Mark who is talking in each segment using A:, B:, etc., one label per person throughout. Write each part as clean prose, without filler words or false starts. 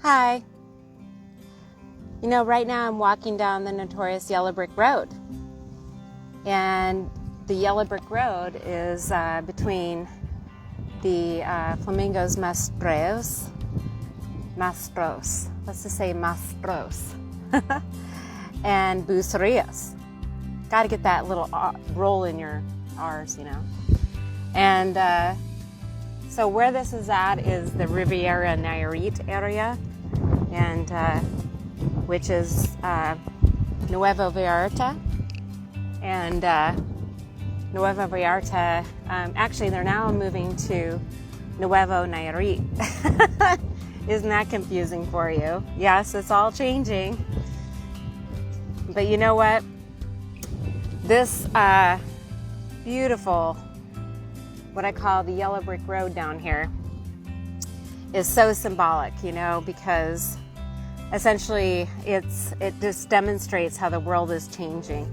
A: Hi. You know, right now I'm walking down the notorious Yellow Brick Road. And the Yellow Brick Road is between the Flamingos Maestros. Let's just say Maestros. And Bucerias. Got to get that little roll in your R's, you know. And so where this is at is the Riviera Nayarit area, and which is Nuevo Vallarta. And Nuevo Vallarta, actually they're now moving to Nuevo Nayarit. Isn't that confusing for you? Yes, it's all changing. But you know what? This beautiful, what I call the Yellow Brick Road down here, is so symbolic, you know, because essentially it just demonstrates how the world is changing.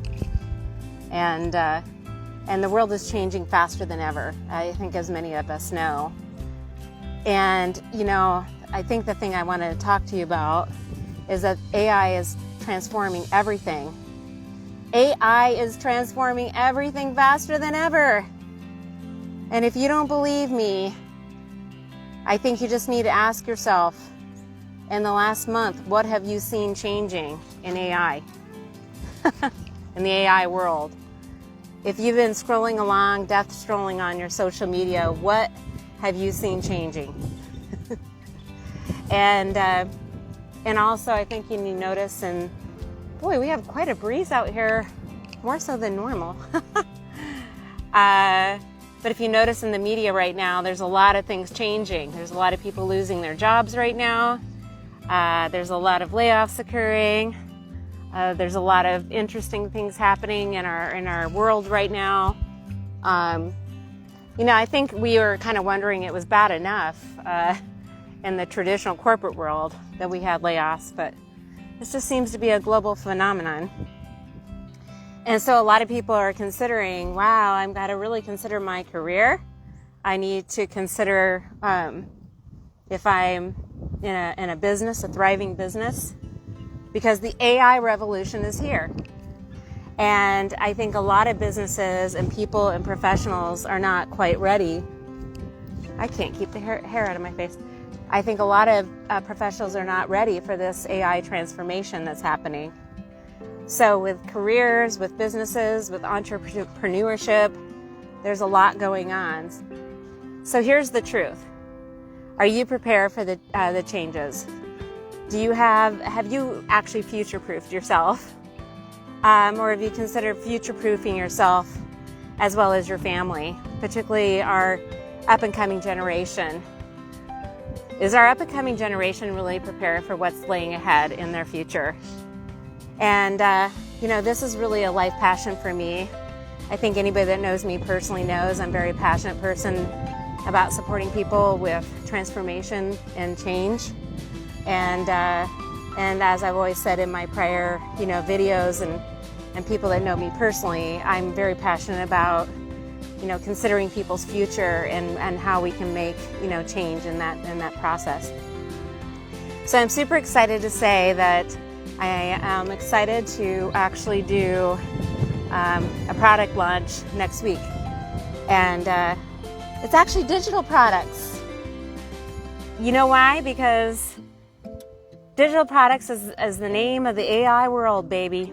A: And the world is changing faster than ever, I think, as many of us know. And, you know, I think the thing I want to talk to you about is that AI is transforming everything. AI is transforming everything faster than ever. And if you don't believe me, I think you just need to ask yourself, in the last month, what have you seen changing in AI? In the AI world. If you've been scrolling along, death strolling on your social media, what have you seen changing? And also, I think you need to notice, and boy, we have quite a breeze out here, more so than normal. But if you notice in the media right now, there's a lot of things changing. There's a lot of people losing their jobs right now. There's a lot of layoffs occurring. There's a lot of interesting things happening in our world right now. You know, I think we were kind of wondering it was bad enough in the traditional corporate world that we had layoffs, but this just seems to be a global phenomenon. And so a lot of people are considering, wow, I've got to really consider my career. I need to consider if I'm in a business, a thriving business, because the AI revolution is here. And I think a lot of businesses and people and professionals are not quite ready. I can't keep the hair out of my face. I think a lot of professionals are not ready for this AI transformation that's happening. So with careers, with businesses, with entrepreneurship, there's a lot going on. So here's the truth. Are you prepared for the changes? Have you actually future-proofed yourself? Or have you considered future-proofing yourself as well as your family, particularly our up-and-coming generation? Is our up-and-coming generation really prepared for what's laying ahead in their future? And, you know, this is really a life passion for me. I think anybody that knows me personally knows I'm a very passionate person about supporting people with transformation and change. And as I've always said in my prior, you know, videos and people that know me personally, I'm very passionate about, you know, considering people's future and how we can make, you know, change in that process. So I'm super excited to say that I am excited to actually do a product launch next week. And it's actually digital products. You know why? Because digital products is the name of the AI world, baby.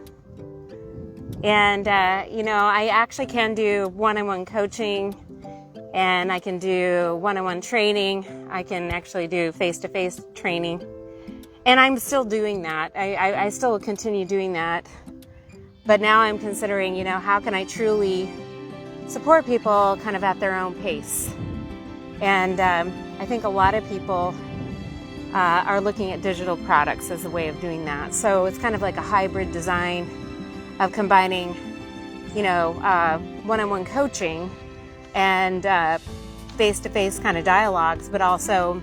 A: And, you know, I actually can do one-on-one coaching, and I can do one-on-one training. I can actually do face-to-face training. And I'm still doing that. I still continue doing that. But now I'm considering, you know, how can I truly support people kind of at their own pace? And I think a lot of people are looking at digital products as a way of doing that. So it's kind of like a hybrid design of combining, you know, one-on-one coaching and face-to-face kind of dialogues, but also,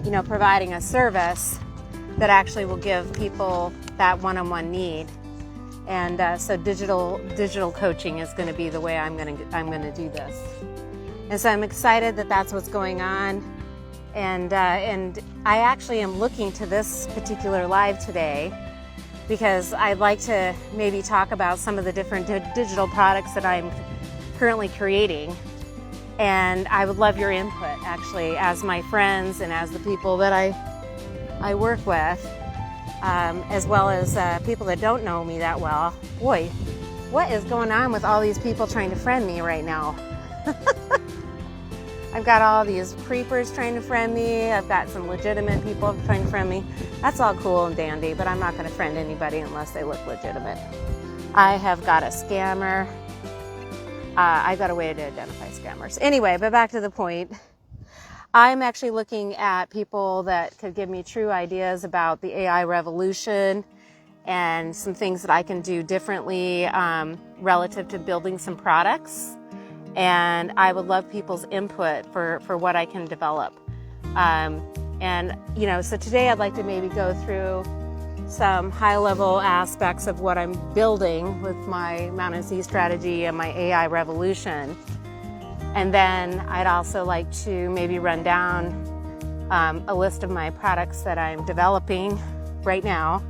A: you know, providing a service that actually will give people that one-on-one need. And so digital coaching is going to be the way I'm going to do this. And so I'm excited that that's what's going on. And I actually am looking to this particular live today because I'd like to maybe talk about some of the different digital products that I'm currently creating. And I would love your input, actually, as my friends and as the people that I work with, as well as people that don't know me that well. Boy, what is going on with all these people trying to friend me right now? I've got all these creepers trying to friend me. I've got some legitimate people trying to friend me. That's all cool and dandy, but I'm not going to friend anybody unless they look legitimate. I have got a scammer. I got a way to identify scammers. Anyway, but back to the point. I'm actually looking at people that could give me true ideas about the AI revolution and some things that I can do differently relative to building some products. And I would love people's input for what I can develop. So today I'd like to maybe go through some high-level aspects of what I'm building with my Mountain Sea strategy and my AI revolution. And then I'd also like to maybe run down a list of my products that I'm developing right now,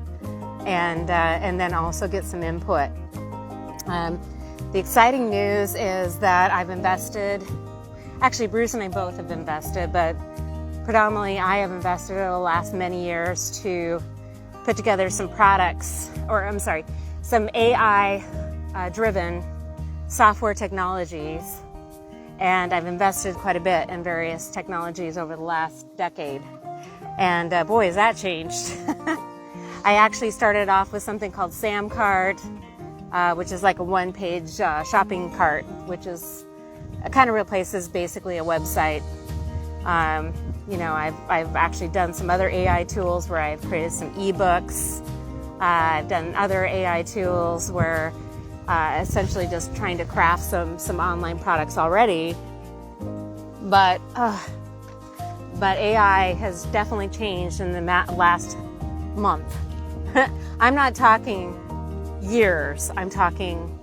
A: and then also get some input. The exciting news is that I've invested, actually Bruce and I both have invested, but predominantly I have invested over the last many years to put together some products, some AI-driven software technologies. And I've invested quite a bit in various technologies over the last decade. And boy, has that changed. I actually started off with something called Samcart, which is like a one-page shopping cart, which is kind of replaces basically a website. I've actually done some other AI tools where I've created some ebooks. I've done other AI tools where essentially just trying to craft some online products already. But AI has definitely changed in the last month. I'm not talking years, I'm talking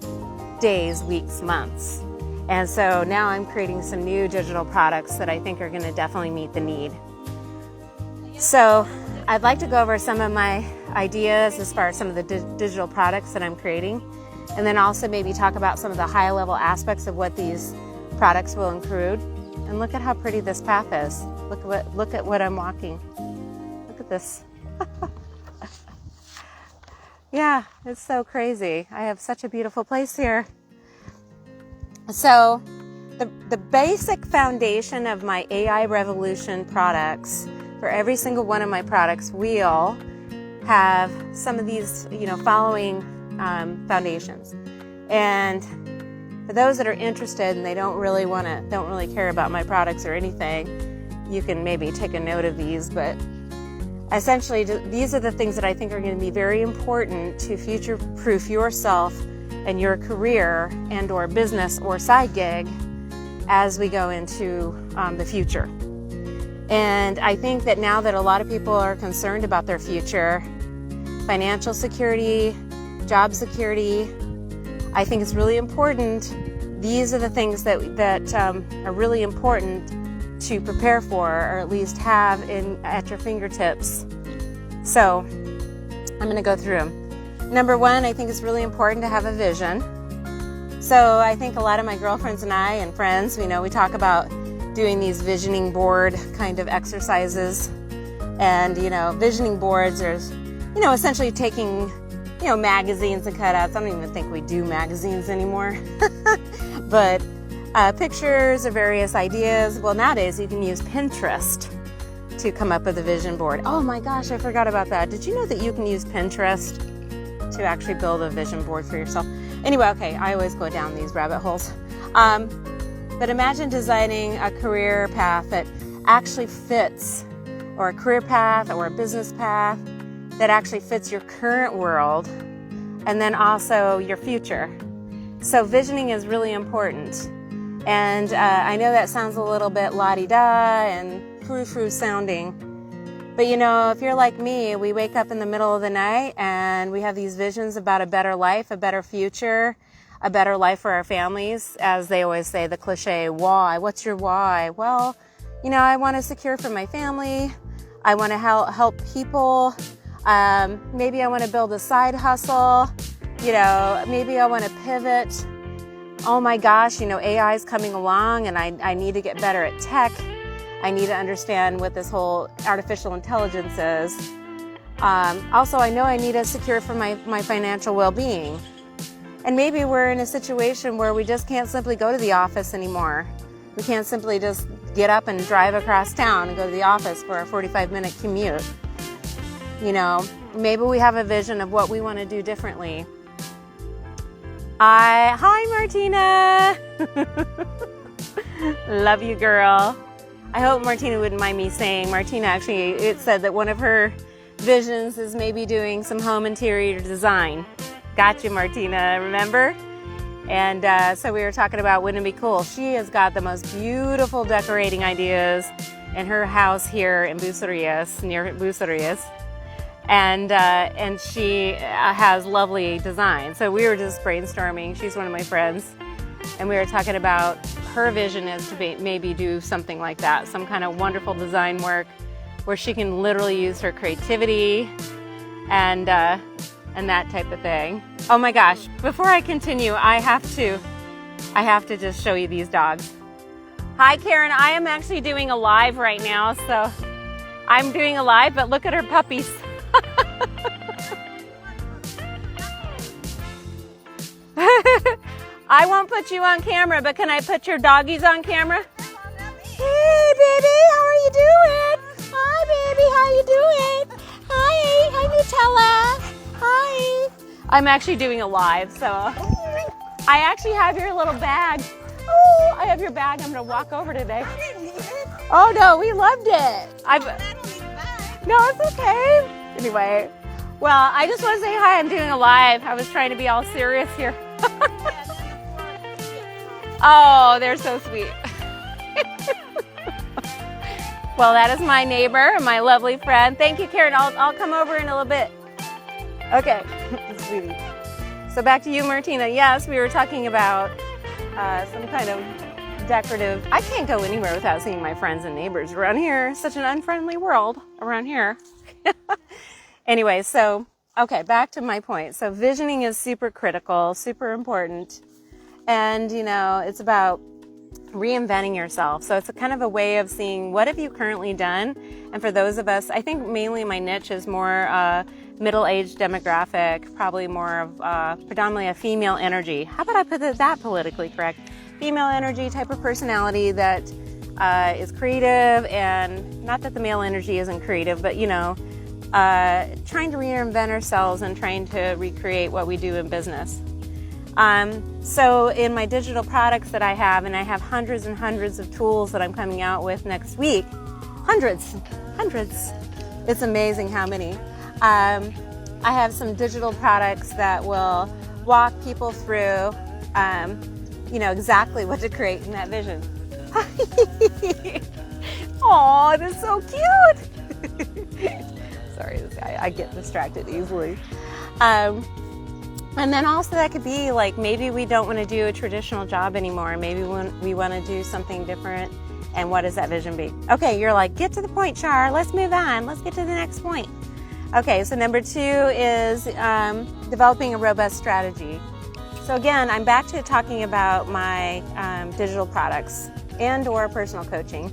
A: days, weeks, months. And so now I'm creating some new digital products that I think are going to definitely meet the need. So I'd like to go over some of my ideas as far as some of the digital products that I'm creating, and then also maybe talk about some of the high-level aspects of what these products will include. And look at how pretty this path is. Look at what I'm walking. Look at this. Yeah, it's so crazy. I have such a beautiful place here. So the basic foundation of my AI revolution products, for every single one of my products, will have some of these, following foundations. And for those that are interested and they don't really care about my products or anything, you can maybe take a note of these. But essentially, these are the things that I think are going to be very important to future-proof yourself and your career and or business or side gig as we go into the future. And I think that now that a lot of people are concerned about their future, financial security, job security, I think it's really important. These are the things that are really important to prepare for, or at least have at your fingertips. So I'm going to go through them. Number one, I think it's really important to have a vision. So I think a lot of my girlfriends and I and friends, we talk about doing these visioning board kind of exercises. And, visioning boards are, essentially taking, magazines and cutouts. I don't even think we do magazines anymore. But pictures of various ideas. Well, nowadays you can use Pinterest to come up with a vision board. Oh my gosh, I forgot about that. Did you know that you can use Pinterest to actually build a vision board for yourself? Anyway, okay, I always go down these rabbit holes. But imagine designing a career path that actually fits, or a career path or a business path that actually fits your current world and then also your future. So visioning is really important. And I know that sounds a little bit la-di-da and frou-frou sounding. But if you're like me, we wake up in the middle of the night and we have these visions about a better life, a better future, a better life for our families. As they always say, the cliche, why? What's your why? Well, You know, I want to secure for my family. I want to help people. Maybe I want to build a side hustle. You know, maybe I want to pivot. Oh my gosh, you know, AI is coming along and I need to get better at tech. I need to understand what this whole artificial intelligence is. Also, I know I need to secure for my financial well-being. And maybe we're in a situation where we just can't simply go to the office anymore. We can't simply just get up and drive across town and go to the office for a 45-minute commute. You know, maybe we have a vision of what we want to do differently. Hi Martina! Love you, girl. I hope Martina wouldn't mind me saying, Martina actually, it said that one of her visions is maybe doing some home interior design. Gotcha, Martina, remember? And so we were talking about wouldn't it be cool. She has got the most beautiful decorating ideas in her house here in Bucerias, near Bucerias. And she has lovely design. So we were just brainstorming. She's one of my friends. And we were talking about her vision is to maybe do something like that, some kind of wonderful design work where she can literally use her creativity and that type of thing. Oh my gosh, before I continue, I have to just show you these dogs. Hi Karen, I am actually doing a live right now, so I'm doing a live, but look at her puppies. I won't put you on camera, but can I put your doggies on camera? Hey baby, how are you doing? Hi baby, how you doing? Hi Nutella. Hi. I'm actually doing a live, so I actually have your little bag. Oh, I have your bag. I'm gonna walk over today. Oh no, we loved it. No, it's okay. Anyway, well, I just want to say hi. I'm doing a live. I was trying to be all serious here. Oh, they're so sweet. Well, that is my neighbor, my lovely friend. Thank you, Karen. I'll come over in a little bit. Okay, sweetie. So back to you, Martina. Yes, we were talking about some kind of decorative. I can't go anywhere without seeing my friends and neighbors around here. Such an unfriendly world around here. Anyway, so, okay, back to my point. So visioning is super critical, super important. And, you know, it's about reinventing yourself. So it's a kind of a way of seeing what have you currently done. And for those of us, I think mainly my niche is more middle-aged demographic, probably more of predominantly a female energy. How about I put that politically correct? Female energy type of personality that is creative, and not that the male energy isn't creative, but, you know, trying to reinvent ourselves and trying to recreate what we do in business. So in my digital products that I have, and I have hundreds and hundreds of tools that I'm coming out with next week, hundreds. It's amazing how many. I have some digital products that will walk people through, you know, exactly what to create in that vision. Oh, that's so cute. Sorry, this guy, I get distracted easily. And then also that could be like, maybe we don't want to do a traditional job anymore. Maybe we want to do something different. And what does that vision be? Okay, you're like, get to the point, Char. Let's move on. Let's get to the next point. Okay, so number 2 is developing a robust strategy. So again, I'm back to talking about my digital products and or personal coaching.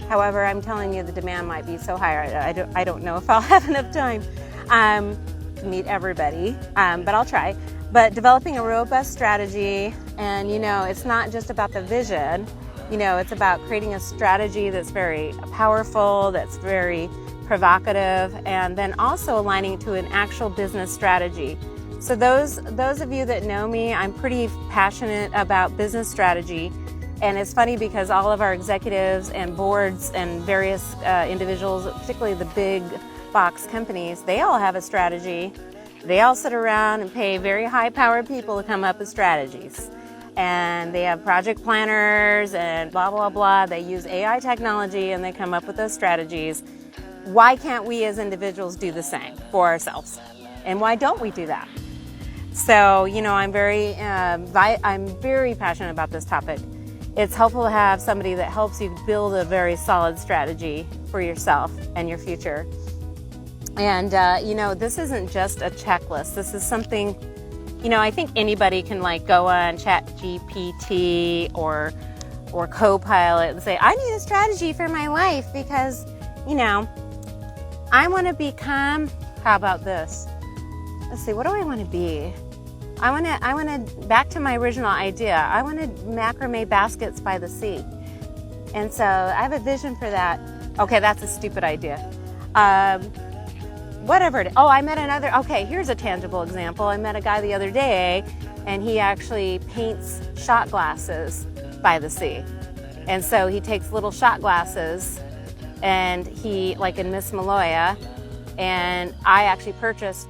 A: However, I'm telling you the demand might be so high, I don't know if I'll have enough time to meet everybody, but I'll try. But developing a robust strategy, and you know, it's not just about the vision, you know, it's about creating a strategy that's very powerful, that's very provocative, and then also aligning to an actual business strategy. So those of you that know me, I'm pretty passionate about business strategy. And it's funny because all of our executives and boards and various individuals, particularly the big box companies, they all have a strategy. They all sit around and pay very high-powered people to come up with strategies. And they have project planners and blah, blah, blah. They use AI technology and they come up with those strategies. Why can't we as individuals do the same for ourselves? And why don't we do that? So, you know, I'm very passionate about this topic. it's helpful to have somebody that helps you build a very solid strategy for yourself and your future. And, this isn't just a checklist. This is something, I think anybody can go on ChatGPT or Copilot and say, I need a strategy for my life because, I want to become, how about this? Let's see, what do I want to be? I want to, back to my original idea, I want to macrame baskets by the sea. And so I have a vision for that. Okay, that's a stupid idea. Whatever it is. Oh, I met okay, here's a tangible example. I met a guy the other day, and he actually paints shot glasses by the sea. And so he takes little shot glasses, and he, in Miss Maloya, and I actually purchased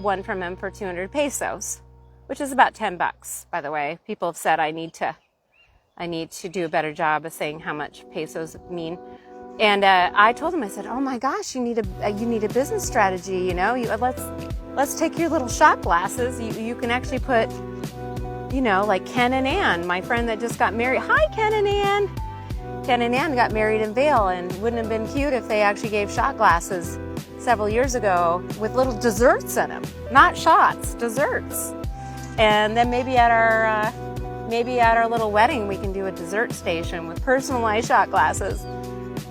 A: one from him for 200 pesos, which is about $10, by the way. People have said I need to do a better job of saying how much pesos mean. And I told him, I said, oh my gosh, you need a business strategy, let's take your little shot glasses. You can actually put, like Ken and Ann, my friend that just got married. Hi, Ken and Ann. Ken and Ann got married in Vail, and wouldn't have been cute if they actually gave shot glasses several years ago with little desserts in them. Not shots, desserts. And then maybe at our little wedding, we can do a dessert station with personalized shot glasses.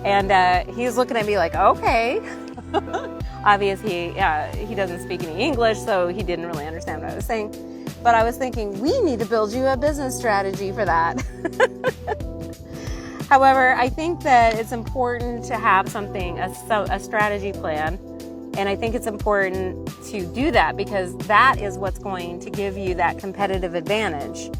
A: And he was looking at me like, okay. Obviously, he doesn't speak any English, so he didn't really understand what I was saying. But I was thinking, we need to build you a business strategy for that. However, I think that it's important to have a strategy plan. And I think it's important to do that because that is what's going to give you that competitive advantage.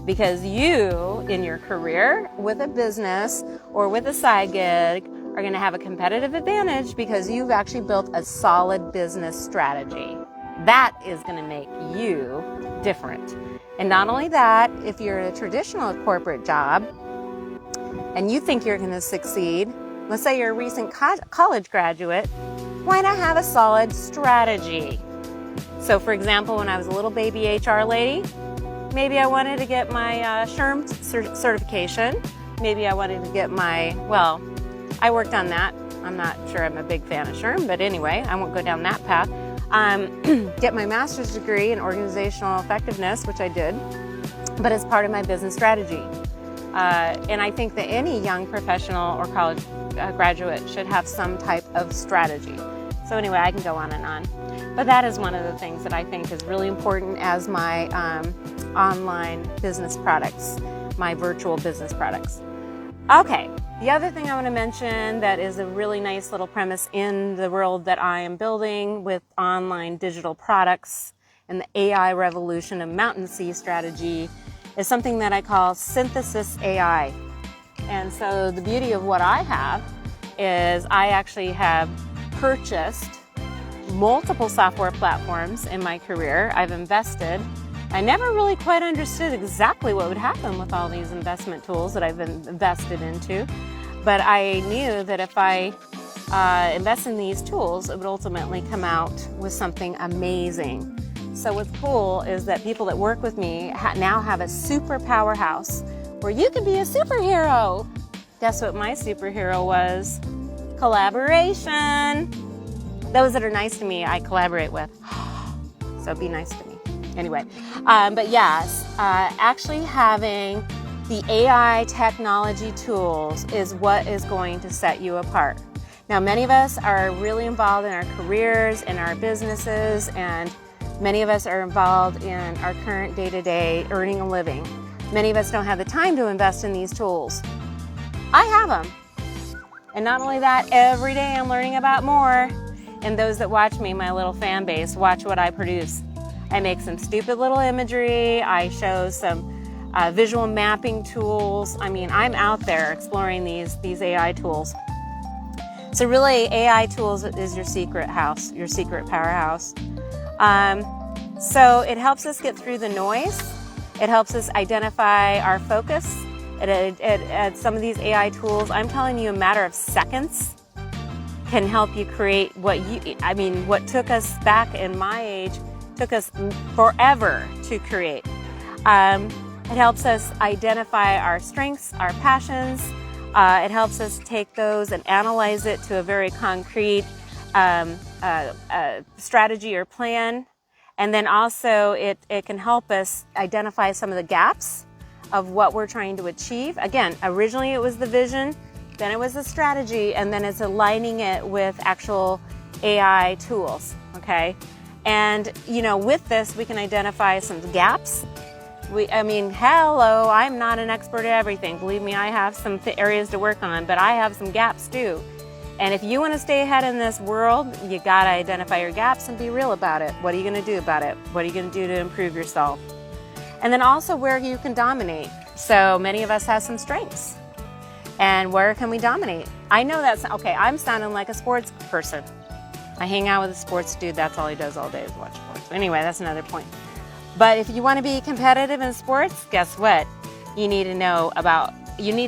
A: Because you, in your career, with a business, or with a side gig, are going to have a competitive advantage because you've actually built a solid business strategy. That is going to make you different. And not only that, if you're in a traditional corporate job and you think you're going to succeed, let's say you're a recent college graduate, why not have a solid strategy? So, for example, when I was a little baby HR lady, maybe I wanted to get my SHRM certification. Maybe I wanted to get I worked on that. I'm not sure I'm a big fan of SHRM, but anyway, I won't go down that path. Get my master's degree in organizational effectiveness, which I did, but it's part of my business strategy. And I think that any young professional or college graduate should have some type of strategy. So anyway, I can go on and on. But that is one of the things that I think is really important as my online business products, my virtual business products. Okay, the other thing I want to mention that is a really nice little premise in the world that I am building with online digital products and the AI revolution of Mountain Sea strategy is something that I call synthesis AI. And so the beauty of what I have is I actually have purchased multiple software platforms in my career. I've invested. I never really quite understood exactly what would happen with all these investment tools that I've invested into, but I knew that if I invest in these tools, it would ultimately come out with something amazing. So what's cool is that people that work with me now have a super powerhouse where you can be a superhero. Guess what my superhero was? Collaboration. Those that are nice to me, I collaborate with. So be nice to me. Anyway, but yes, actually having the AI technology tools is what is going to set you apart. Now, many of us are really involved in our careers, in our businesses, and many of us are involved in our current day-to-day earning a living. Many of us don't have the time to invest in these tools. I have them. And not only that, every day I'm learning about more. And those that watch me, my little fan base, watch what I produce. I make some stupid little imagery. I show some visual mapping tools. I mean, I'm out there exploring these AI tools. So really, AI tools is your secret house, your secret powerhouse. So it helps us get through the noise. It helps us identify our focus. Some of these AI tools, I'm telling you, a matter of seconds can help you create what took us back in my age, took us forever to create. And It helps us identify our strengths, our passions. It helps us take those and analyze it to a very concrete strategy or plan. And then also it can help us identify some of the gaps of what we're trying to achieve. Again, originally it was the vision, then it was the strategy, and then it's aligning it with actual AI tools, okay? And, with this, we can identify some gaps. Hello, I'm not an expert at everything. Believe me, I have some areas to work on, but I have some gaps too. And if you want to stay ahead in this world, you got to identify your gaps and be real about it. What are you going to do about it? What are you going to do to improve yourself? And then also where you can dominate. So many of us have some strengths. And where can we dominate? I know that's, okay, I'm sounding like a sports person. I hang out with a sports dude, that's all he does all day is watch sports. Anyway, that's another point. But if you want to be competitive in sports, guess what? You need to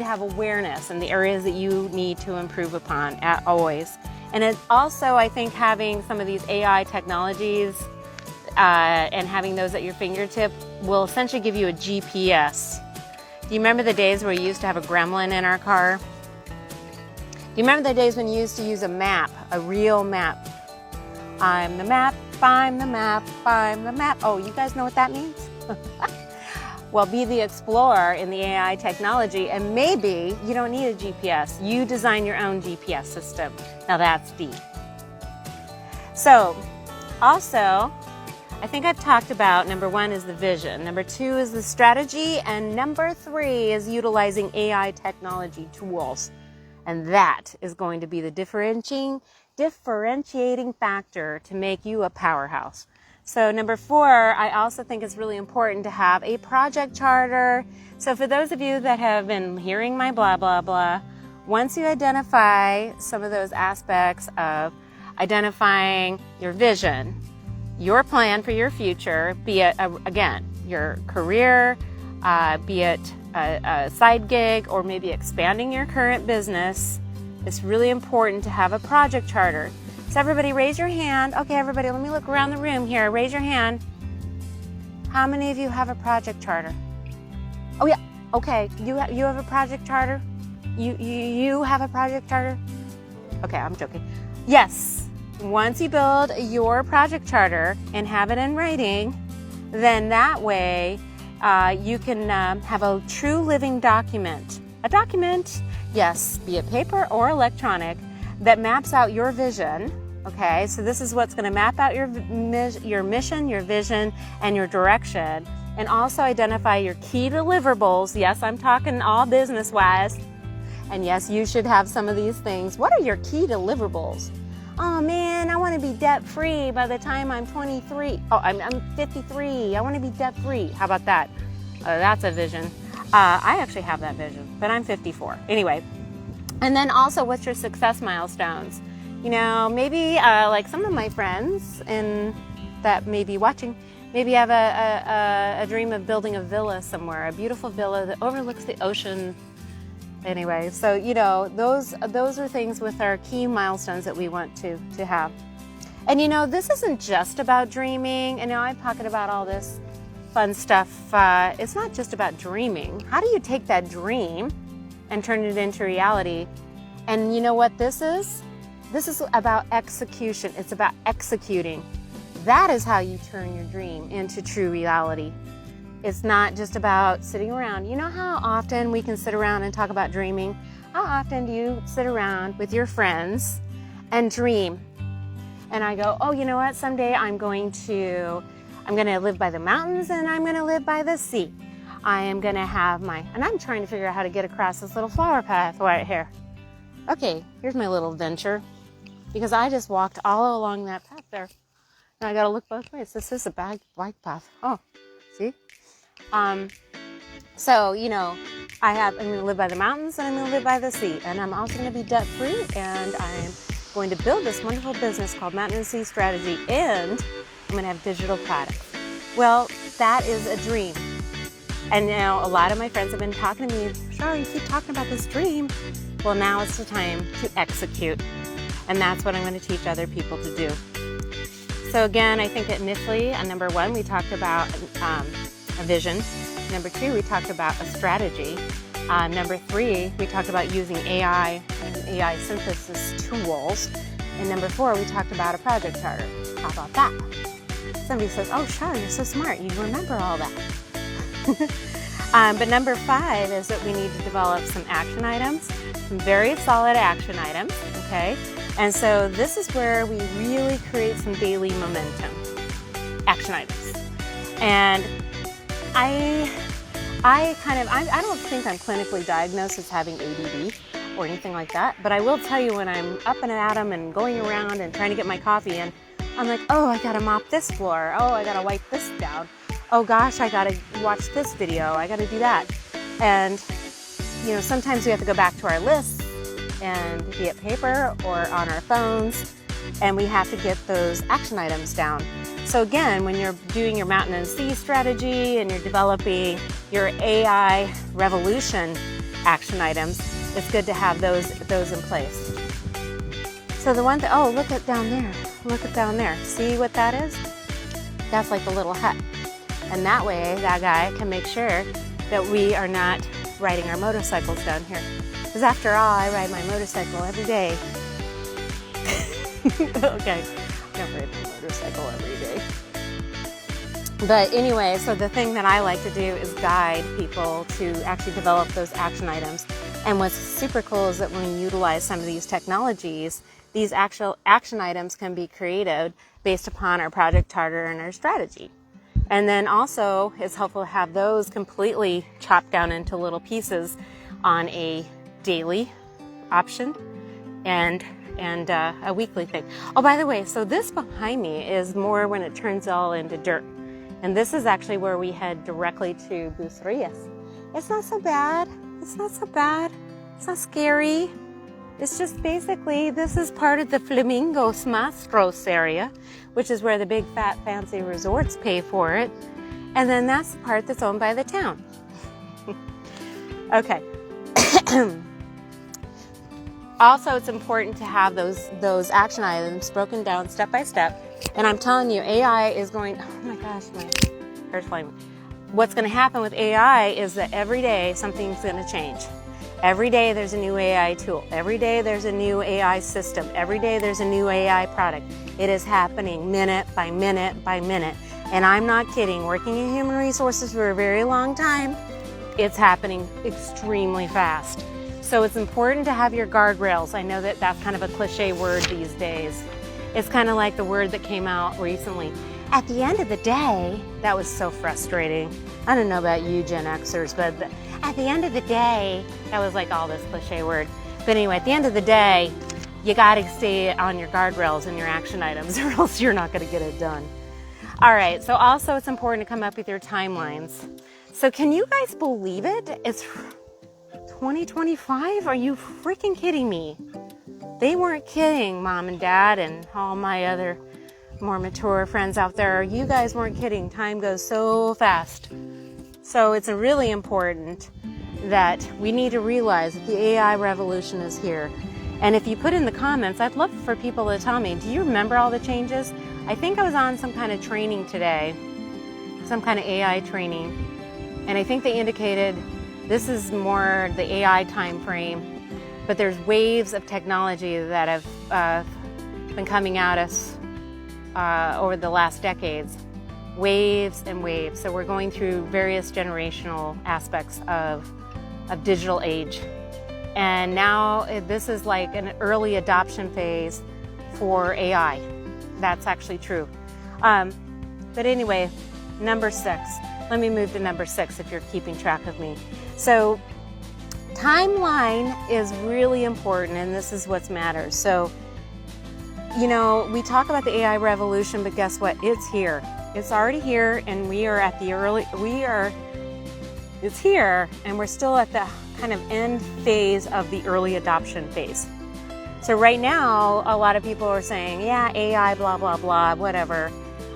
A: have awareness in the areas that you need to improve upon always. And it's also, I think, having some of these AI technologies and having those at your fingertip will essentially give you a GPS. Do you remember the days where you used to have a gremlin in our car? Do you remember the days when you used to use a map, a real map? I'm the map, I'm the map, I'm the map. Oh, you guys know what that means? Well, be the explorer in the AI technology, and maybe you don't need a GPS. You design your own GPS system. Now that's deep. So, also, I think I've talked about number 1 is the vision, number 2 is the strategy, and number 3 is utilizing AI technology tools. And that is going to be the differentiating factor to make you a powerhouse. So number 4, I also think it's really important to have a project charter. So for those of you that have been hearing my blah, blah, blah, once you identify some of those aspects of identifying your vision, your plan for your future, be it, again, your career, be it a side gig, or maybe expanding your current business, it's really important to have a project charter. So everybody raise your hand. Okay, everybody, let me look around the room here. Raise your hand. How many of you have a project charter? Oh yeah, okay, you have a project charter? You have a project charter? Okay, I'm joking. Yes, once you build your project charter and have it in writing, then that way you can have a true living document. A document, yes, be it paper or electronic, that maps out your vision. Okay, so this is what's going to map out your mission, your vision, and your direction, and also identify your key deliverables. Yes, I'm talking all business-wise. And yes, you should have some of these things. What are your key deliverables? Oh man, I want to be debt-free by the time I'm 23. Oh, I'm 53. I want to be debt-free. How about that? That's a vision. I actually have that vision, but I'm 54. Anyway, and then also, what's your success milestones? Maybe like some of my friends that may be watching, maybe have a dream of building a villa somewhere, a beautiful villa that overlooks the ocean. Anyway, so those are things with our key milestones that we want to have. And this isn't just about dreaming. And I'm talking about all this fun stuff. It's not just about dreaming. How do you take that dream and turn it into reality? And you know what this is? This is about execution. It's about executing. That is how you turn your dream into true reality. It's not just about sitting around. You know how often we can sit around and talk about dreaming? How often do you sit around with your friends and dream? And I go, oh, you know what? Someday I'm going to live by the mountains and I'm going to live by the sea. I am going to have and I'm trying to figure out how to get across this little flower path right here. Okay, here's my little adventure, because I just walked all along that path there. And I got to look both ways. This is a bike path. Oh, see? So, I'm going to live by the mountains and I'm going to live by the sea. And I'm also going to be debt-free, and I'm going to build this wonderful business called Mountain and Sea Strategy, and I'm going to have digital products. Well, that is a dream. And now a lot of my friends have been talking to me, Shar, you keep talking about this dream. Well, now it's the time to execute. And that's what I'm going to teach other people to do. So again, I think that initially, number 1, we talked about a vision. Number 2, we talked about a strategy. Number 3, we talked about using AI and AI synthesis tools. And number 4, we talked about a project charter. How about that? Somebody says, oh, Sean, you're so smart. You remember all that. But number 5 is that we need to develop some action items, some very solid action items, okay? And so this is where we really create some daily momentum, action items. And I don't think I'm clinically diagnosed as having ADD or anything like that, but I will tell you when I'm up and at 'em and going around and trying to get my coffee in, I'm like, oh, I gotta mop this floor. Oh, I gotta wipe this down. Oh gosh, I gotta watch this video. I gotta do that. And, you know, sometimes we have to go back to our lists and be it paper or on our phones, and we have to get those action items down. So again, when you're doing your mountain and sea strategy and you're developing your AI revolution action items, it's good to have those in place. So the one thing, oh, look at down there. Look at down there. See what that is? That's like a little hut. And that way, that guy can make sure that we are not riding our motorcycles down here. Because after all, I ride my motorcycle every day. Okay, I don't ride my motorcycle every day. But anyway, so the thing that I like to do is guide people to actually develop those action items. And what's super cool is that when we utilize some of these technologies, these actual action items can be created based upon our project charter and our strategy. And then also it's helpful to have those completely chopped down into little pieces on a daily option and a weekly thing. Oh, by the way, so this behind me is more when it turns all into dirt. And this is actually where we head directly to Bucerias. It's not so bad. It's not so bad. It's not scary. It's just basically, this is part of the Flamingos Mastros area, which is where the big fat fancy resorts pay for it. And then that's the part that's owned by the town. Okay. Also, it's important to have those action items broken down step by step. And I'm telling you, AI is going, oh my gosh, my hair's flying. What's going to happen with AI is that every day something's going to change. Every day there's a new AI tool. Every day there's a new AI system. Every day there's a new AI product. It is happening minute by minute by minute. And I'm not kidding. Working in human resources for a very long time, it's happening extremely fast. So it's important to have your guardrails. I know that that's kind of a cliche word these days. It's kind of like the word that came out recently. At the end of the day, that was so frustrating. I don't know about you Gen Xers, but at the end of the day, that was like all this cliche word. But anyway, at the end of the day, you gotta stay on your guardrails and your action items or else you're not gonna get it done. All right, so also it's important to come up with your timelines. So can you guys believe it? It's 2025? Are you freaking kidding me? They weren't kidding, Mom and Dad and all my other more mature friends out there. You guys weren't kidding. Time goes so fast. So it's really important that we need to realize that the AI revolution is here. And if you put in the comments, I'd love for people to tell me, do you remember all the changes? I think I was on some kind of training today, some kind of AI training. And I think they indicated this is more the AI time frame, but there's waves of technology that have been coming at us over the last decades. Waves and waves. So we're going through various generational aspects of digital age. And now this is like an early adoption phase for AI. That's actually true. But anyway, number 6. Let me move to number 6 if you're keeping track of me. So timeline is really important, and this is what matters. So, you know, we talk about the AI revolution, but guess what? It's here. It's already here, and we are at the it's here, and we're still at the kind of end phase of the early adoption phase. So right now, a lot of people are saying, yeah, AI, blah, blah, blah, whatever.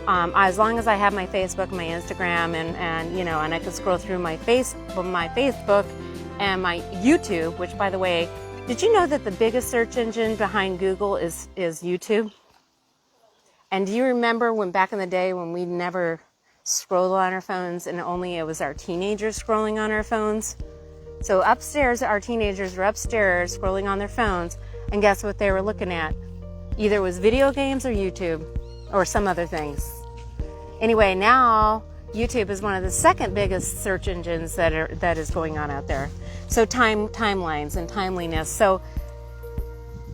A: As long as I have my Facebook, my Instagram, and you know, and I can scroll through my Facebook and my YouTube, which, by the way, did you know that the biggest search engine behind Google is YouTube? And do you remember when back in the day when we never scroll on our phones, and only it was our teenagers scrolling on our phones. So upstairs, our teenagers were upstairs scrolling on their phones, and guess what they were looking at? Either it was video games or YouTube or some other things. Anyway, now YouTube is one of the second biggest search engines that is going on out there. So timelines and timeliness. So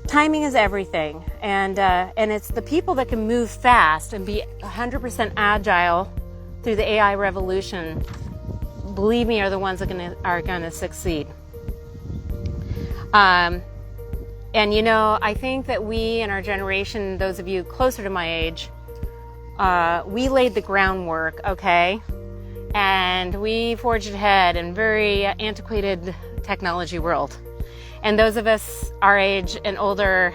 A: timing is everything, and it's the people that can move fast and be 100% agile through the AI revolution. Believe me, are the ones that are gonna succeed. And you know, I think that we in our generation, those of you closer to my age, we laid the groundwork, okay? And we forged ahead in very antiquated technology world. And those of us our age and older,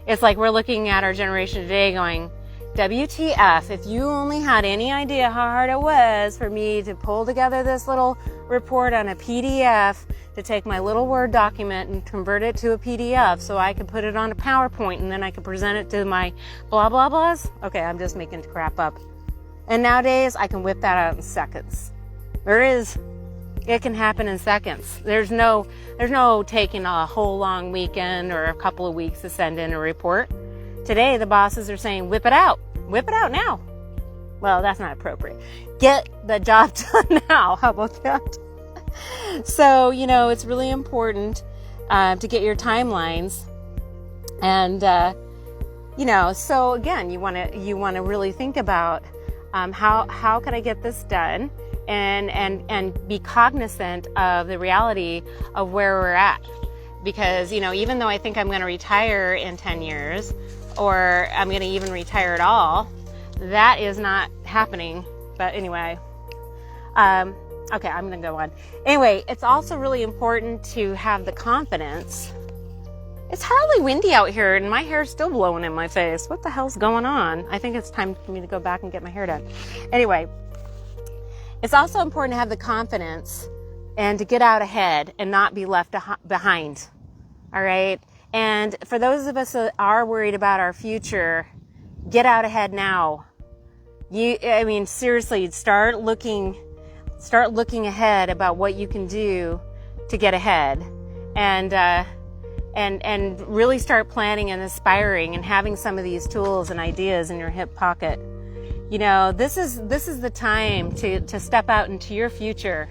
A: it's like we're looking at our generation today going, WTF, if you only had any idea how hard it was for me to pull together this little report on a PDF, to take my little Word document and convert it to a PDF so I could put it on a PowerPoint and then I could present it to my blah, blah, blahs. Okay, I'm just making crap up. And nowadays, I can whip that out in seconds. It can happen in seconds. There's no taking a whole long weekend or a couple of weeks to send in a report. Today, the bosses are saying, whip it out now. Well, that's not appropriate. Get the job done now. How about that? So, you know, it's really important to get your timelines. And, you know, so again, you want to really think about how can I get this done, and be cognizant of the reality of where we're at. Because, you know, even though I think I'm going to retire in 10 years, or I'm going to even retire at all, that is not happening. But anyway, okay, I'm going to go on. Anyway, it's also really important to have the confidence. It's hardly windy out here, and my hair's still blowing in my face. What the hell's going on? I think it's time for me to go back and get my hair done. Anyway, it's also important to have the confidence and to get out ahead and not be left behind. All right? And for those of us that are worried about our future, get out ahead now. Seriously, start looking ahead about what you can do to get ahead, and really start planning and aspiring and having some of these tools and ideas in your hip pocket. You know, this is the time to step out into your future.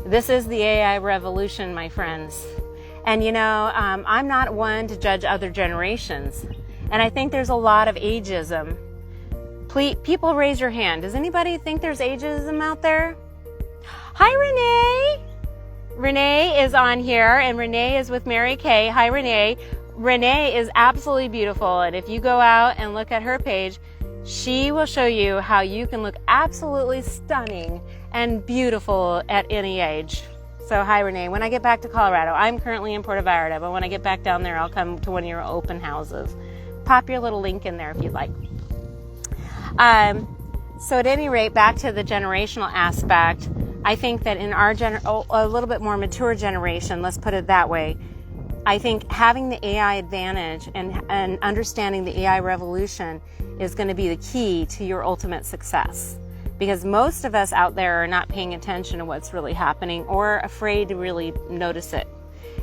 A: This is the AI revolution, my friends. And you know, I'm not one to judge other generations, and I think there's a lot of ageism. Please, people, raise your hand. Does anybody think there's ageism out there? Hi, Renee. Renee is on here, and Renee is with Mary Kay. Hi, Renee. Renee is absolutely beautiful, and if you go out and look at her page, she will show you how you can look absolutely stunning and beautiful at any age. So hi, Renee. When I get back to Colorado, I'm currently in Puerto Vallarta, but when I get back down there, I'll come to one of your open houses. Pop your little link in there if you'd like. So at any rate, back to the generational aspect, I think that in our a little bit more mature generation, let's put it that way, I think having the AI advantage and understanding the AI revolution is going to be the key to your ultimate success. Because most of us out there are not paying attention to what's really happening or afraid to really notice it.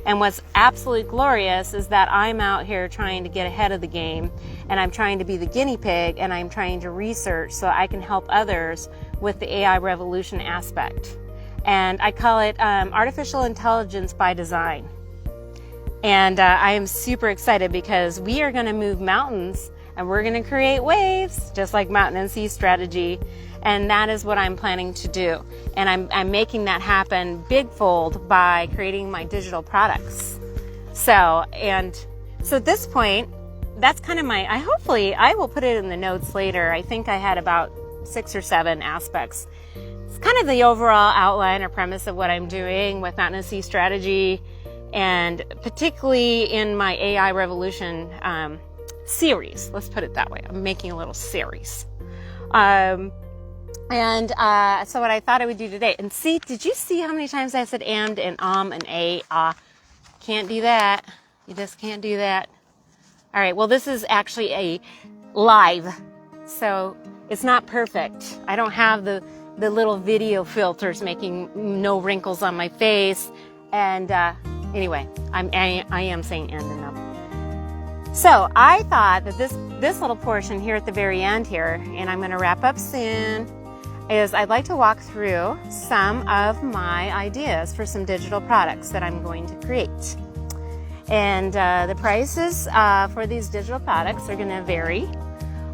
A: And what's absolutely glorious is that I'm out here trying to get ahead of the game, and I'm trying to be the guinea pig, and I'm trying to research so I can help others with the AI revolution aspect. And I call it artificial intelligence by design. And I am super excited because we are going to move mountains and we're going to create waves, just like Mountain and Sea Strategy. And that is what I'm planning to do. And I'm making that happen bigfold by creating my digital products. So at this point, that's kind of hopefully I will put it in the notes later. I think I had about 6 or 7 aspects. It's kind of the overall outline or premise of what I'm doing with Mountain and Sea Strategy, and particularly in my AI Revolution series. Let's put it that way. I'm making a little series. So what I thought I would do today, and see, did you see how many times I said and and a, Can't do that. You just can't do that. All right, well, this is actually a live, so it's not perfect. I don't have the the little video filters making no wrinkles on my face. And anyway, I am saying end enough. So I thought that this little portion here at the very end here, and I'm going to wrap up soon, is I'd like to walk through some of my ideas for some digital products that I'm going to create. And the prices for these digital products are going to vary.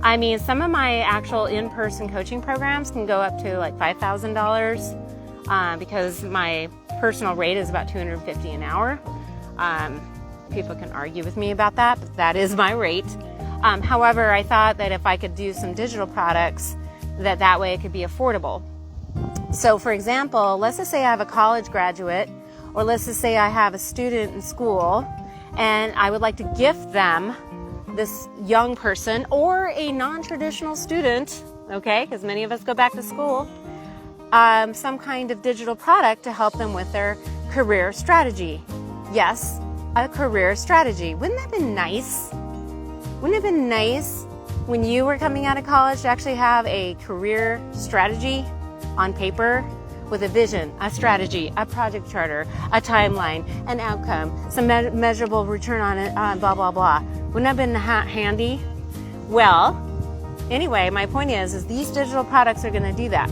A: I mean, some of my actual in-person coaching programs can go up to like $5,000 because my personal rate is about $250 an hour. People can argue with me about that, but that is my rate. However, I thought that if I could do some digital products, that way it could be affordable. So for example, let's just say I have a college graduate, or let's just say I have a student in school, and I would like to gift them, this young person or a non-traditional student, okay, because many of us go back to school, some kind of digital product to help them with their career strategy. Yes, a career strategy. Wouldn't that have been nice? Wouldn't it have been nice when you were coming out of college to actually have a career strategy on paper with a vision, a strategy, a project charter, a timeline, an outcome, some measurable return on it, blah, blah, blah. Wouldn't that have been handy? Well, anyway, my point is these digital products are going to do that.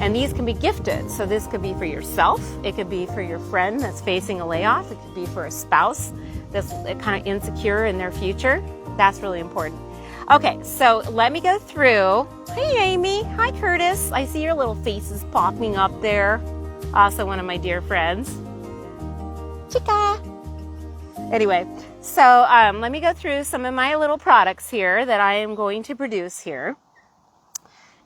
A: And these can be gifted. So this could be for yourself. It could be for your friend that's facing a layoff. It could be for a spouse that's kind of insecure in their future. That's really important. Okay, so let me go through. Hey, Amy. Hi, Curtis. I see your little faces popping up there. Also one of my dear friends. Chica. Anyway, so let me go through some of my little products here that I am going to produce here.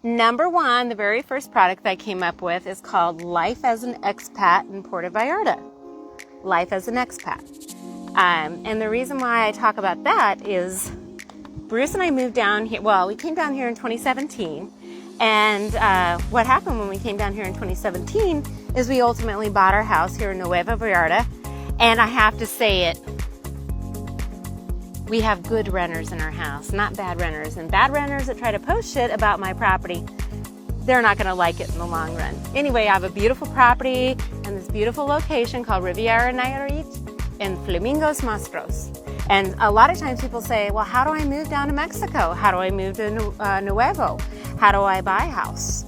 A: Number one, the very first product that I came up with is called Life as an Expat in Puerto Vallarta. Life as an Expat. And the reason why I talk about that is Bruce and I moved down here. Well, we came down here in 2017. And what happened when we came down here in 2017 is we ultimately bought our house here in Nueva Vallarta. And I have to say it, we have good renters in our house, not bad renters. And bad renters that try to post shit about my property, they're not going to like it in the long run. Anyway, I have a beautiful property and this beautiful location called Riviera Nayarit in Flamingos Mastros. And a lot of times people say, well, how do I move down to Mexico? How do I move to Nuevo? How do I buy a house?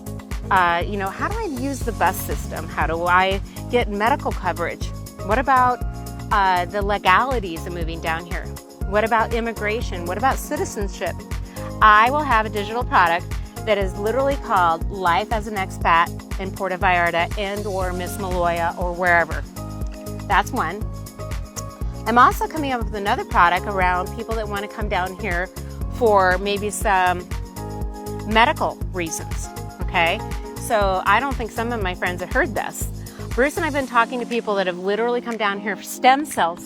A: How do I use the bus system? How do I get medical coverage? What about the legalities of moving down here? What about immigration? What about citizenship? I will have a digital product that is literally called Life as an Expat in Puerto Vallarta and or Miss Maloya or wherever. That's one. I'm also coming up with another product around people that want to come down here for maybe some medical reasons, okay? So I don't think some of my friends have heard this. Bruce and I have been talking to people that have literally come down here for stem cell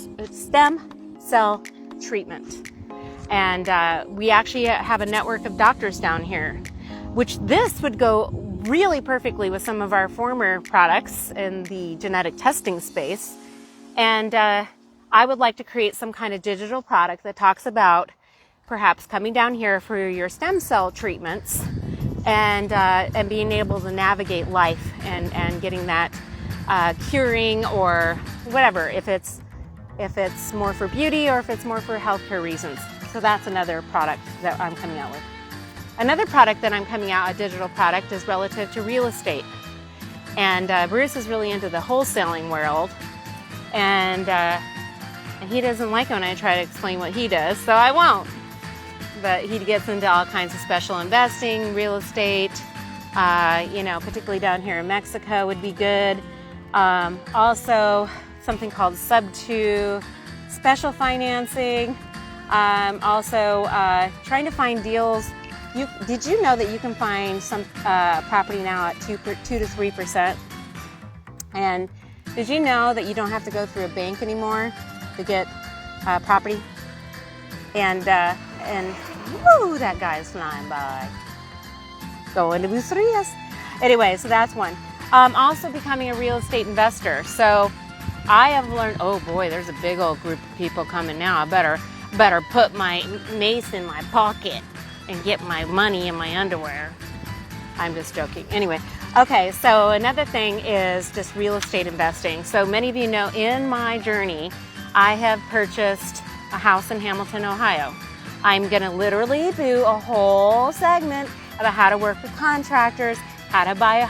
A: treatment. And we actually have a network of doctors down here, which this would go really perfectly with some of our former products in the genetic testing space. And I would like to create some kind of digital product that talks about perhaps coming down here for your stem cell treatments and being able to navigate life and getting that curing or whatever, if it's more for beauty or if it's more for healthcare reasons. So that's another product that I'm coming out with. Another product that I'm coming out, a digital product, is relative to real estate. And Bruce is really into the wholesaling world. And he doesn't like it when I try to explain what he does, so I won't. But he gets into all kinds of special investing, real estate, particularly down here in Mexico would be good. Also, something called Sub-2, special financing. Also, trying to find deals. Did you know that you can find some property now at 2 to 3%? And did you know that you don't have to go through a bank anymore to get property? And woo, that guy's flying by. Going to Bucerías. Anyway, so that's one. Also becoming a real estate investor. So I have learned, oh boy, there's a big old group of people coming now. I better put my mace in my pocket and get my money in my underwear. I'm just joking. Anyway, Okay, so another thing is just real estate investing. So many of you know in my journey, I have purchased a house in Hamilton, Ohio. I'm gonna literally do a whole segment about how to work with contractors, how to buy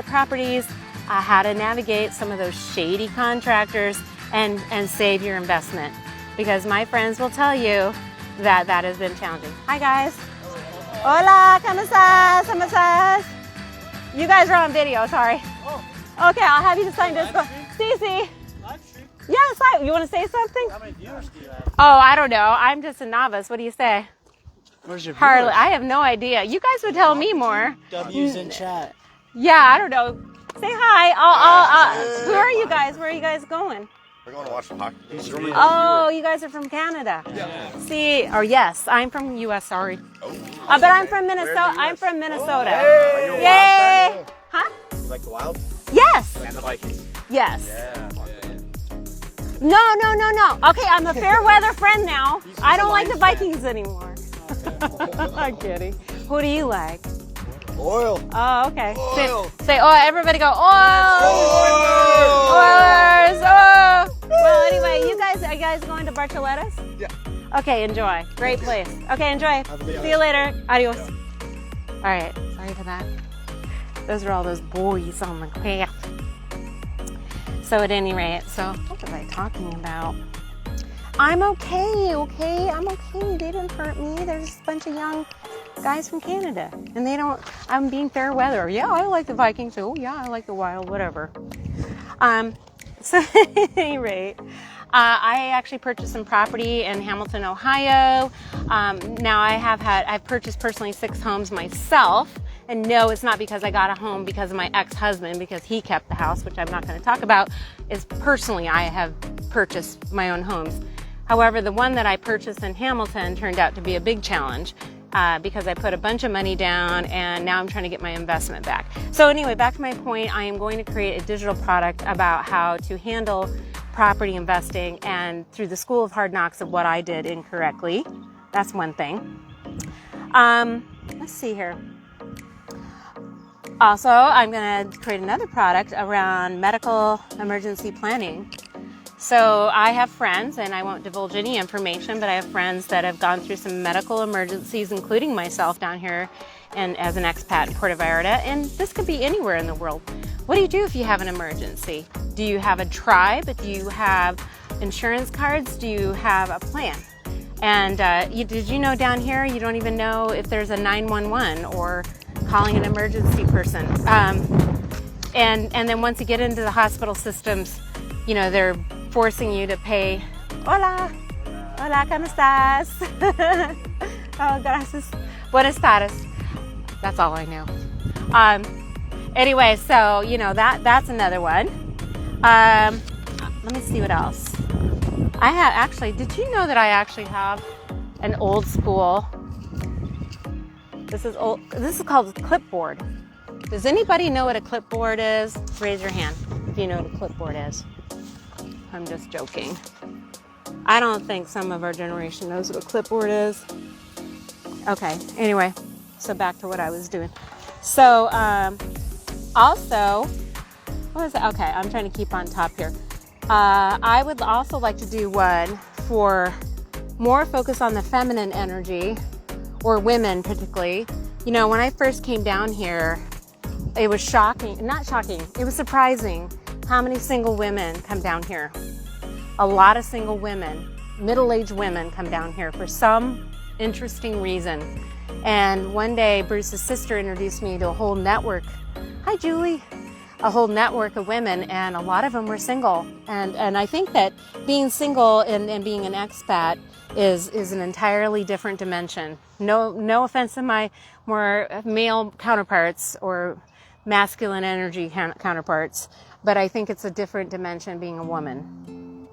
A: properties, how to navigate some of those shady contractors and save your investment. Because my friends will tell you that that has been challenging. Hi guys. Hola, ¿cómo estás? ¿Cómo estás? You guys are on video, sorry. Okay, I'll have you to sign this one. Cece. Yes, you want to say something?
B: How many viewers do you have?
A: Oh, I don't know. I'm just a novice. What do you say?
B: Where's your viewers?
A: Hardly. I have no idea. You guys would tell me more.
B: W's in chat.
A: Yeah, I don't know. Say hi. Who are you guys? Where are you guys going?
C: We're going to watch the hockey.
A: Oh, you guys are from Canada. Yeah. See, or yes, I'm from U.S. Sorry, but I'm from Minnesota. I'm from Minnesota.
C: Hey.
A: Yay! Huh?
C: You like the Wild?
A: Yes.
C: And the Vikings.
A: Yes.
C: Yeah.
A: No. Okay, I'm a fair weather friend now. I don't like the Vikings anymore. I'm kidding. Who do you like?
C: Oil.
A: Oh, okay.
C: Oil.
A: Say, oh, everybody go, oil. Oilers. Oh. Well, anyway, are you guys going to Bartoletta's?
C: Yeah.
A: Okay, enjoy. Great place. Okay, enjoy. See you later. Adios. All right, sorry for that. Those are all those boys on the path. So at any rate, what was I talking about? I'm okay. I'm okay. They didn't hurt me. There's just a bunch of young guys from Canada. And I'm being fair weather. Yeah, I like the Vikings. Oh, yeah, I like the Wild, whatever. So at any rate, I actually purchased some property in Hamilton, Ohio. Now I've purchased personally 6 homes myself. And no, it's not because I got a home because of my ex-husband, because he kept the house, which I'm not going to talk about. Is personally, I have purchased my own homes. However, the one that I purchased in Hamilton turned out to be a big challenge because I put a bunch of money down and now I'm trying to get my investment back. So anyway, back to my point, I am going to create a digital product about how to handle property investing and through the school of hard knocks of what I did incorrectly. That's one thing. Let's see here. Also, I'm going to create another product around medical emergency planning. So I have friends, and I won't divulge any information, but I have friends that have gone through some medical emergencies, including myself down here and as an expat in Puerto Vallarta. And this could be anywhere in the world. What do you do if you have an emergency? Do you have a tribe? Do you have insurance cards? Do you have a plan? And did you know down here you don't even know if there's a 911 or calling an emergency person. And then once you get into the hospital systems, they're forcing you to pay. Hola, ¿cómo estás? Oh, gracias. Buenas tardes. That's all I know. Anyway, so that's another one. Let me see what else. I have actually. Did you know that I actually have an old school? This is old. This is called a clipboard. Does anybody know what a clipboard is? Raise your hand if you know what a clipboard is. I'm just joking. I don't think some of our generation knows what a clipboard is. Okay, anyway, so back to what I was doing. So, also, what was that? Okay, I'm trying to keep on top here. I would also like to do one for more focus on the feminine energy, or women particularly. When I first came down here, it was it was surprising how many single women come down here. A lot of single women, middle-aged women come down here for some interesting reason. And one day, Bruce's sister introduced me to a whole network. Hi, Julie. A whole network of women, and a lot of them were single. And I think that being single and being an expat is an entirely different dimension. No offense to my more male counterparts or masculine energy counterparts, but I think it's a different dimension being a woman.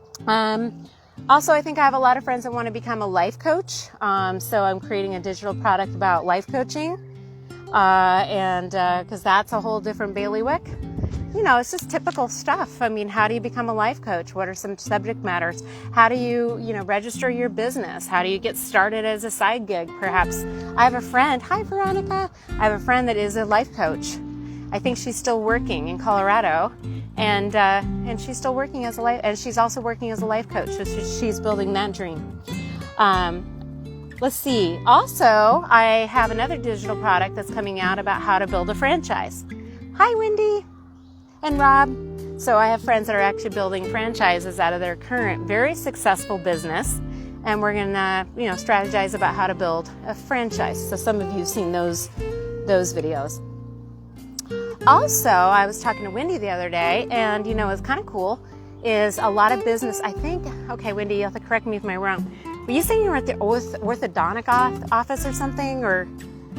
A: Also, I think I have a lot of friends that want to become a life coach. So I'm creating a digital product about life coaching. Because that's a whole different bailiwick. It's just typical stuff. I mean, how do you become a life coach? What are some subject matters? How do you, register your business? How do you get started as a side gig, perhaps? I have a friend, hi Veronica. I have a friend that is a life coach. I think she's still working in Colorado, and she's still working as a life, and she's also working as a life coach. So she's building that dream. Let's see. Also, I have another digital product that's coming out about how to build a franchise. Hi, Wendy and Rob. So I have friends that are actually building franchises out of their current very successful business, and we're gonna, strategize about how to build a franchise. So some of you have seen those videos. Also, I was talking to Wendy the other day, and what's kind of cool is a lot of business. I think, okay, Wendy, you have to correct me if I'm wrong. Were you saying you were at the orthodontic office or something, or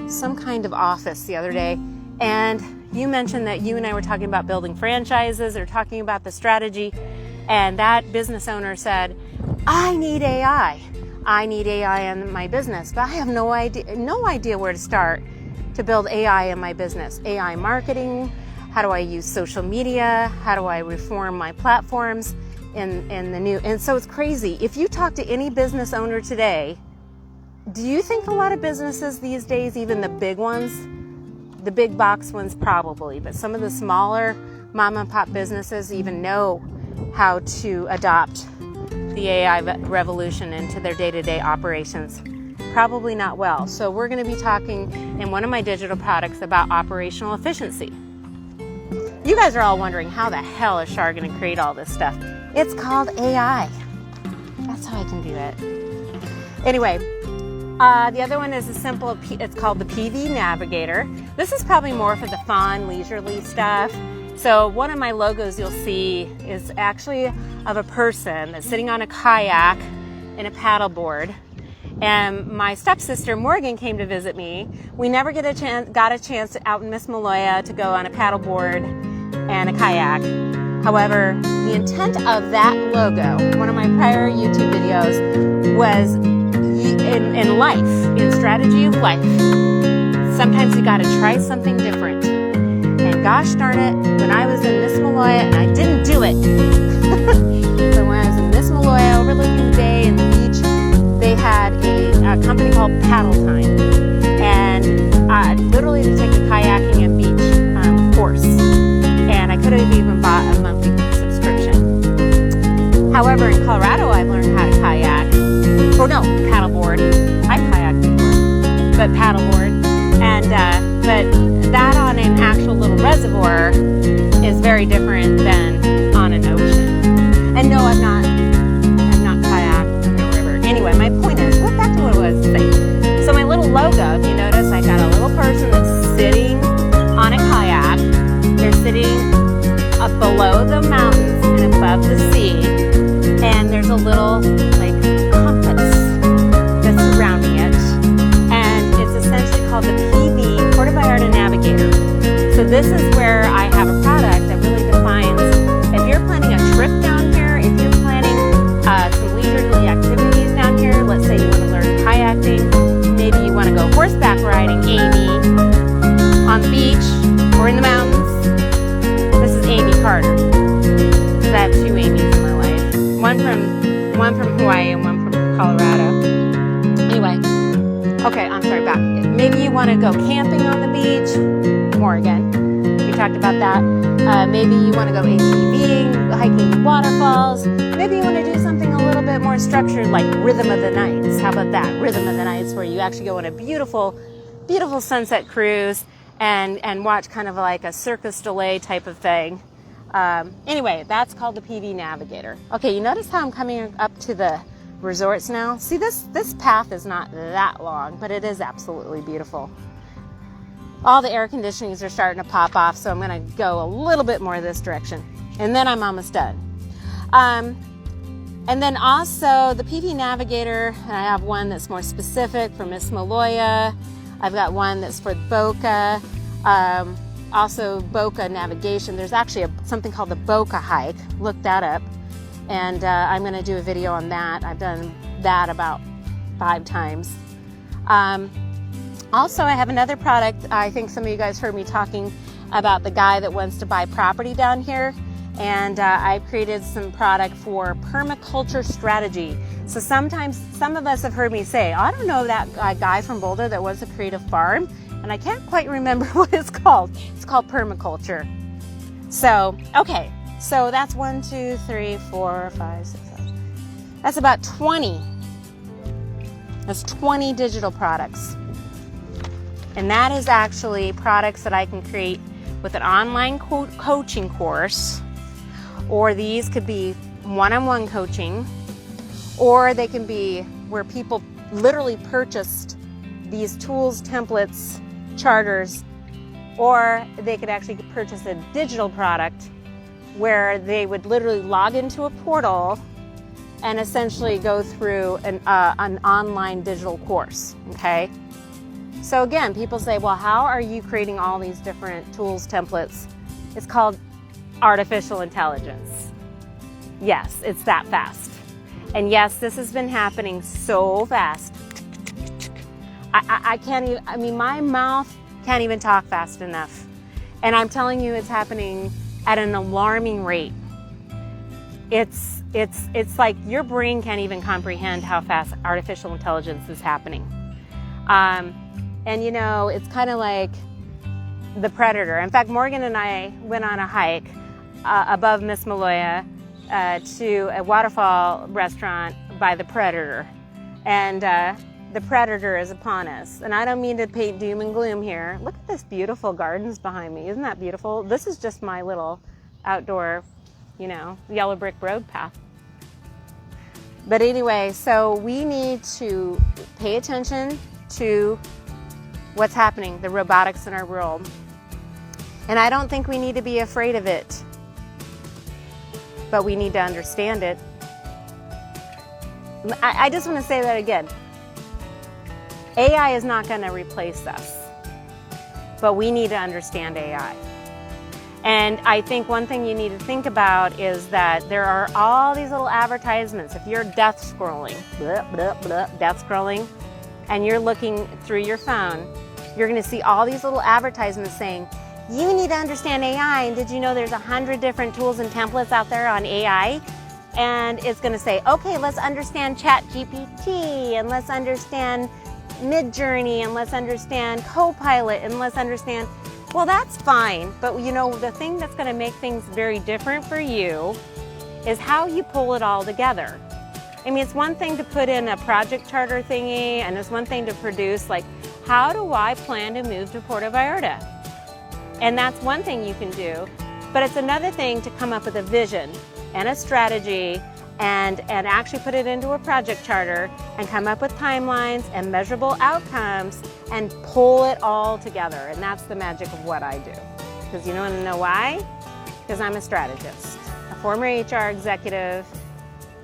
A: some kind of office the other day? And you mentioned that you and I were talking about building franchises or talking about the strategy, and that business owner said, I need AI. I need AI in my business, but I have no idea where to start to build AI in my business. AI marketing, how do I use social media? How do I reform my platforms in the new? And so it's crazy. If you talk to any business owner today, do you think a lot of businesses these days, even the big ones, the big box ones probably, but some of the smaller mom and pop businesses even know how to adopt the AI revolution into their day-to-day operations? Probably not well. So we're going to be talking in one of my digital products about operational efficiency. You guys are all wondering, how the hell is Shar going to create all this stuff? It's called AI. That's how I can do it. Anyway, the other one is it's called the PV Navigator. This is probably more for the fun, leisurely stuff. So one of my logos you'll see is actually of a person that's sitting on a kayak and a paddleboard. And my stepsister Morgan came to visit me. We never got a chance out in Miss Maloya to go on a paddleboard and a kayak. However, the intent of that logo, one of my prior YouTube videos, was in life, in strategy of life. Sometimes you got to try something different. And gosh darn it, when I was in Miss Maloya, and I didn't do it. So when I was in Miss Maloya overlooking the bay and the beach, they had a company called Paddle Time, and literally to take a kayaking and beach course, and I could have even bought a monthly subscription. However, in Colorado, I've learned how to kayak, or no, paddleboard. I kayaked before, but paddleboard, and but that on an actual little reservoir is very different than on an ocean. And no, I'm not kayaked in a river. Anyway, my point is, back to what I was saying. So my little logo, if you notice, I got a little person that's sitting on a kayak. They're sitting up below the mountains and above the sea. And there's a little, compass that's surrounding it. And it's essentially called the PV, Porta Vallarta Navigator. So this is where I have a product that really defines, if you're planning a trip down here, if you're planning some leisurely activities down here, let's say you want to learn kayaking, maybe you want to go horseback riding, Amy, on the beach or in the mountains. This is Amy Carter. I have two Amy's in my life. One from Hawaii and one from Colorado. Anyway, okay, I'm sorry, back. Maybe you want to go camping on the beach, Morgan. We talked about that. Maybe you want to go ATVing, hiking waterfalls. Maybe you want to do something a little bit more structured, like Rhythm of the Nights. How about that? Rhythm of the Nights, where you actually go on a beautiful, beautiful sunset cruise and watch kind of like a Circus Delay type of thing. Anyway, that's called the PV Navigator. Okay, you notice how I'm coming up to the resorts now? See, this path is not that long, but it is absolutely beautiful. All the air conditionings are starting to pop off, so I'm going to go a little bit more this direction. And then I'm almost done. And then also the PV Navigator, and I have one that's more specific for Miss Maloya. I've got one that's for Boca. Also Boca navigation. There's actually something called the Boca hike. Look that up. And I'm going to do a video on that. I've done that about 5 times. Also, I have another product. I think some of you guys heard me talking about the guy that wants to buy property down here. And I've created some product for permaculture strategy. So sometimes some of us have heard me say, I don't know that guy from Boulder that wants to create a farm and I can't quite remember what it's called. It's called permaculture. So, okay, so that's 1, 2, 3, 4, 5, 6, 7. That's about 20. That's 20 digital products. And that is actually products that I can create with an online coaching course, or these could be one-on-one coaching, or they can be where people literally purchased these tools, templates, charters, or they could actually purchase a digital product where they would literally log into a portal and essentially go through an online digital course, okay? So again, people say, well, how are you creating all these different tools, templates? It's called artificial intelligence. Yes, it's that fast. And yes, this has been happening so fast. I can't even, I mean, my mouth can't even talk fast enough. And I'm telling you, it's happening at an alarming rate. It's like your brain can't even comprehend how fast artificial intelligence is happening. And you know, it's kind of like the predator. In fact, Morgan and I went on a hike above Miss Maloya to a waterfall restaurant by the predator. And the predator is upon us. And I don't mean to paint doom and gloom here. Look at this beautiful gardens behind me. Isn't that beautiful? This is just my little outdoor, you know, yellow brick road path. But anyway, so we need to pay attention to what's happening, the robotics in our world. And I don't think we need to be afraid of it, but we need to understand it. I just want to say that again. AI is not going to replace us, but we need to understand AI. And I think one thing you need to think about is that there are all these little advertisements. If you're death scrolling, and you're looking through your phone, you're going to see all these little advertisements saying, you need to understand AI, and did you know there's 100 different tools and templates out there on AI? And it's going to say, okay, let's understand ChatGPT, and let's understand Midjourney, and let's understand Copilot, and let's understand, well, that's fine, but you know, the thing that's going to make things very different for you is how you pull it all together. I mean, it's one thing to put in a project charter thingy, and it's one thing to produce, like, how do I plan to move to Puerto Vallarta? And that's one thing you can do, but it's another thing to come up with a vision and a strategy and actually put it into a project charter and come up with timelines and measurable outcomes and pull it all together. And that's the magic of what I do. Because you want to know why? Because I'm a strategist, a former HR executive,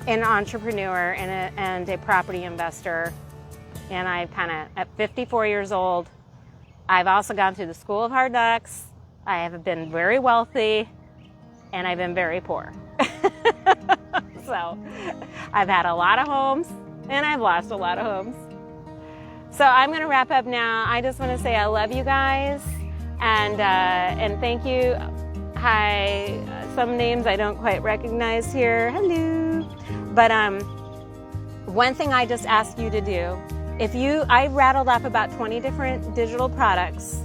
A: an entrepreneur, and a property investor. And I at 54 years old, I've also gone through the School of Hard Knocks. I have been very wealthy, and I've been very poor. So I've had a lot of homes, and I've lost a lot of homes. So I'm going to wrap up now. I just want to say I love you guys, and thank you. Hi, some names I don't quite recognize here. Hello. But one thing I just ask you to do, I rattled off about 20 different digital products.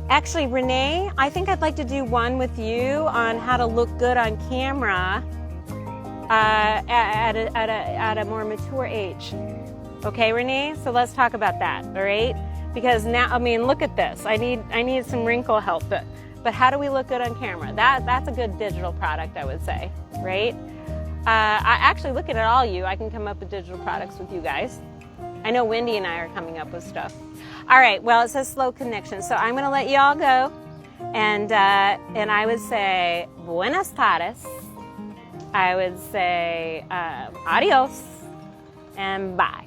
A: Actually, Renee, I think I'd like to do one with you on how to look good on camera at a more mature age. Okay, Renee? So let's talk about that, all right? Because now, I mean, look at this. I need some wrinkle help, but how do we look good on camera? That's a good digital product, I would say, right? I actually, looking at all you, I can come up with digital products with you guys. I know Wendy and I are coming up with stuff. All right, well, it says slow connection, so I'm going to let you all go. And I would say, buenas tardes. I would say, adios, and bye.